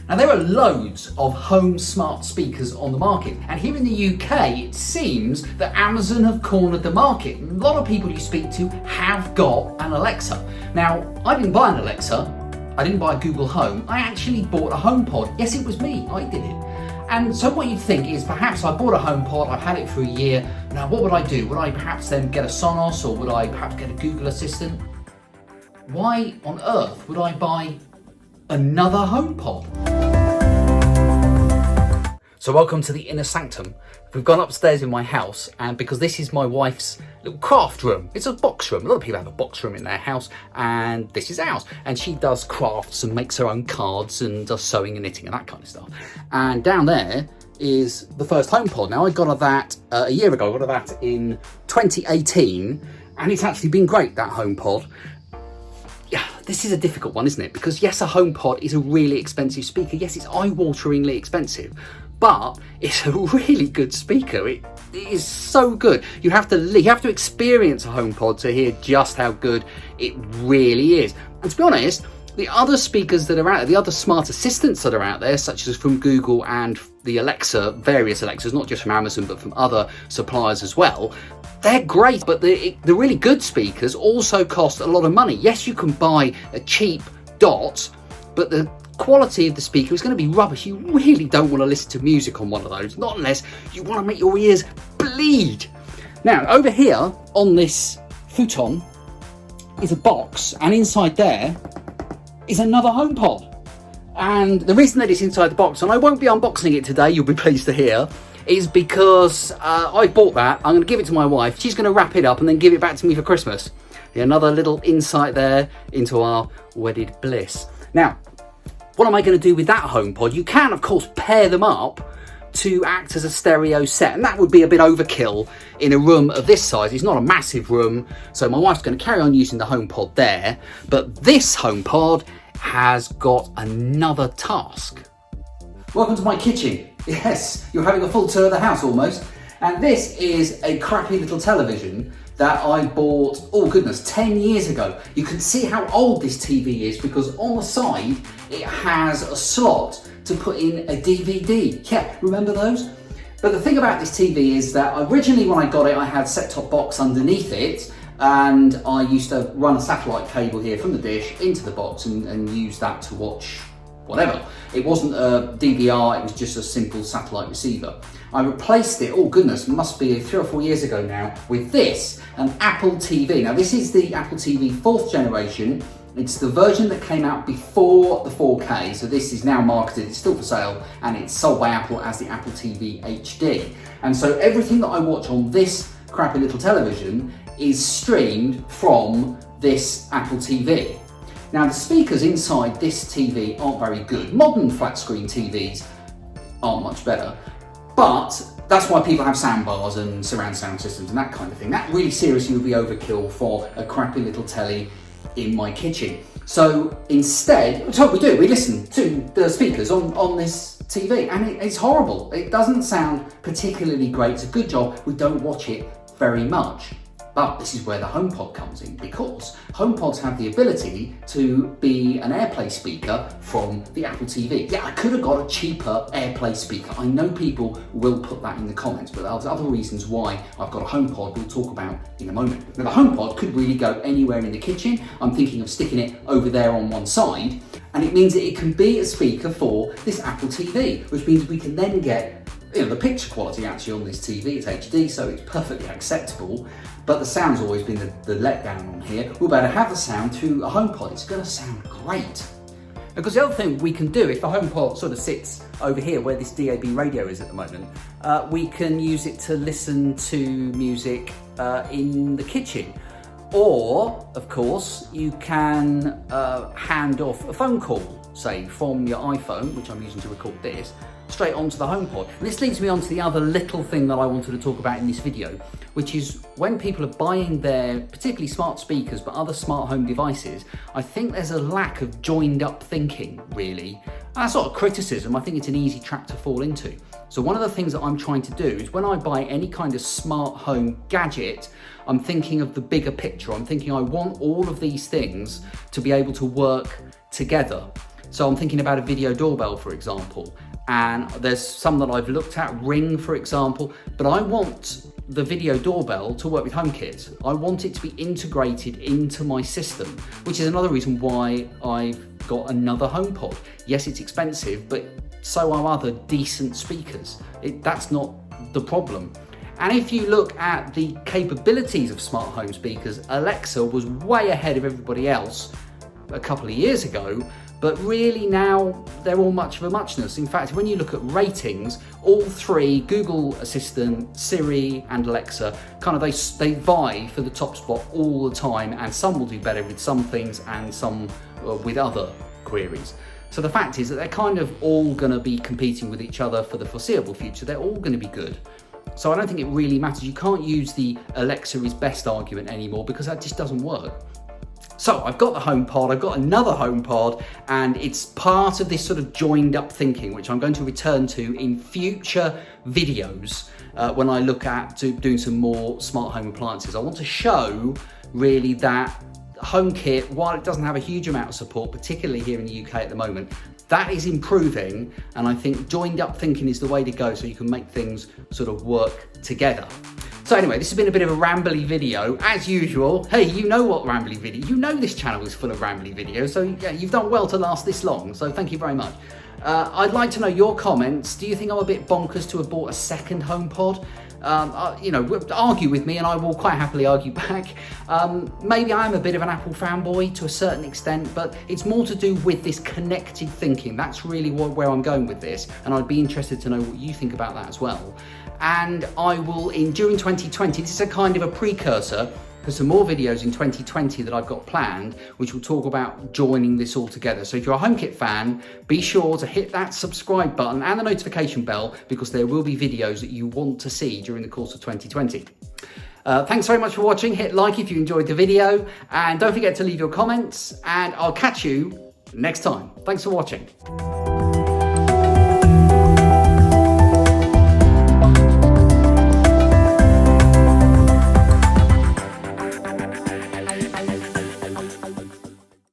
Now there are loads of home smart speakers on the market, and here in the UK it seems that Amazon have cornered the market. A lot of people you speak to have got an Alexa. Now I didn't buy an Alexa, I didn't buy a Google Home, I actually bought a HomePod. Yes, it was me, I did it. And so what you'd think is perhaps I bought a HomePod, I've had it for a year, now what would I do? Would I perhaps then get a Sonos, or would I perhaps get a Google Assistant? Why on earth would I buy another HomePod? So welcome to the inner sanctum. We've gone upstairs in my house, and because this is my wife's little craft room, it's a box room. A lot of people have a box room in their house, and this is ours. And she does crafts and makes her own cards and does sewing and knitting and that kind of stuff. And down there is the first HomePod. Now I got her that a year ago. I got her that in 2018, and it's actually been great, that HomePod. Yeah, this is a difficult one, isn't it? Because yes, a HomePod is a really expensive speaker. Yes, it's eye-wateringly expensive, but it's a really good speaker. It is so good. You have to experience a HomePod to hear just how good it really is. And to be honest, the other speakers that are out there, the other smart assistants that are out there, such as from Google and the Alexa, various Alexas, not just from Amazon, but from other suppliers as well, they're great, but the really good speakers also cost a lot of money. Yes, you can buy a cheap Dot, but the quality of the speaker is going to be rubbish. You really don't want to listen to music on one of those, not unless you want to make your ears bleed. Now, over here on this futon is a box, and inside there is another HomePod. And the reason that it's inside the box, and I won't be unboxing it today, you'll be pleased to hear, is because I bought that. I'm going to give it to my wife. She's going to wrap it up and then give it back to me for Christmas. Another little insight there into our wedded bliss. Now, what am I going to do with that HomePod? You can, of course, pair them up to act as a stereo set, and that would be a bit overkill in a room of this size. It's not a massive room, so my wife's going to carry on using the HomePod there, but this HomePod has got another task. Welcome to my kitchen. Yes, you're having a full tour of the house almost. And this is a crappy little television that I bought, oh goodness, 10 years ago. You can see how old this TV is because on the side it has a slot to put in a DVD. Yeah, remember those? But the thing about this TV is that originally when I got it, I had set-top box underneath it, and I used to run a satellite cable here from the dish into the box and use that to watch whatever. It wasn't a DVR, it was just a simple satellite receiver. I replaced it, oh goodness, must be 3 or 4 years ago now, with this, an Apple TV. Now this is the Apple TV 4th generation. It's the version that came out before the 4K, so this is now marketed, it's still for sale, and it's sold by Apple as the Apple TV HD. And so everything that I watch on this crappy little television is streamed from this Apple TV. Now the speakers inside this TV aren't very good. Modern flat screen TVs aren't much better, but that's why people have sound bars and surround sound systems and that kind of thing. That really seriously would be overkill for a crappy little telly in my kitchen. So instead, that's what we do. We listen to the speakers on this TV, and it's horrible. It doesn't sound particularly great. It's a good job we don't watch it very much. But this is where the HomePod comes in, because HomePods have the ability to be an AirPlay speaker from the Apple TV. Yeah, I could have got a cheaper AirPlay speaker. I know people will put that in the comments, but there's other reasons why I've got a HomePod we'll talk about in a moment. Now the HomePod could really go anywhere in the kitchen. I'm thinking of sticking it over there on one side, and it means that it can be a speaker for this Apple TV, which means we can then get the picture quality actually on this TV. It's HD, so it's perfectly acceptable, but the sound's always been the letdown on here. We're about to have the sound through a HomePod. It's going to sound great. Because the other thing we can do, if the HomePod sort of sits over here where this DAB radio is at the moment, we can use it to listen to music in the kitchen. Or, of course, you can hand off a phone call, say, from your iPhone, which I'm using to record this, straight onto the HomePod. And this leads me on to the other little thing that I wanted to talk about in this video, which is when people are buying their, particularly smart speakers, but other smart home devices, I think there's a lack of joined up thinking, really. And that's not a criticism, I think it's an easy trap to fall into. So one of the things that I'm trying to do is when I buy any kind of smart home gadget, I'm thinking of the bigger picture. I'm thinking I want all of these things to be able to work together. So I'm thinking about a video doorbell, for example, and there's some that I've looked at, Ring, for example, but I want the video doorbell to work with HomeKit. I want it to be integrated into my system, which is another reason why I've got another HomePod. Yes, it's expensive, but so are other decent speakers. That's not the problem. And if you look at the capabilities of smart home speakers, Alexa was way ahead of everybody else a couple of years ago, but really now they're all much of a muchness. In fact, when you look at ratings, all three, Google Assistant, Siri and Alexa, they vie for the top spot all the time, and some will do better with some things and some with other queries. So the fact is that they're kind of all going to be competing with each other for the foreseeable future. They're all going to be good. So I don't think it really matters. You can't use the Alexa is best argument anymore, because that just doesn't work. So I've got the HomePod, I've got another HomePod, and it's part of this sort of joined up thinking, which I'm going to return to in future videos when I look at doing some more smart home appliances. I want to show really that HomeKit, while it doesn't have a huge amount of support, particularly here in the UK at the moment, that is improving, and I think joined up thinking is the way to go, so you can make things sort of work together. So anyway, this has been a bit of a rambly video, as usual. Hey, you know what rambly video, you know this channel is full of rambly videos, so yeah, you've done well to last this long, so thank you very much. I'd like to know your comments. Do you think I'm a bit bonkers to have bought a second HomePod? Argue with me and I will quite happily argue back. Maybe I am a bit of an Apple fanboy to a certain extent, but it's more to do with this connected thinking. That's really where I'm going with this, and I'd be interested to know what you think about that as well. And I will, during 2020, this is a kind of a precursor for some more videos in 2020 that I've got planned, which will talk about joining this all together. So if you're a HomeKit fan, be sure to hit that subscribe button and the notification bell, because there will be videos that you want to see during the course of 2020. Thanks very much for watching. Hit like if you enjoyed the video, and don't forget to leave your comments, and I'll catch you next time. Thanks for watching.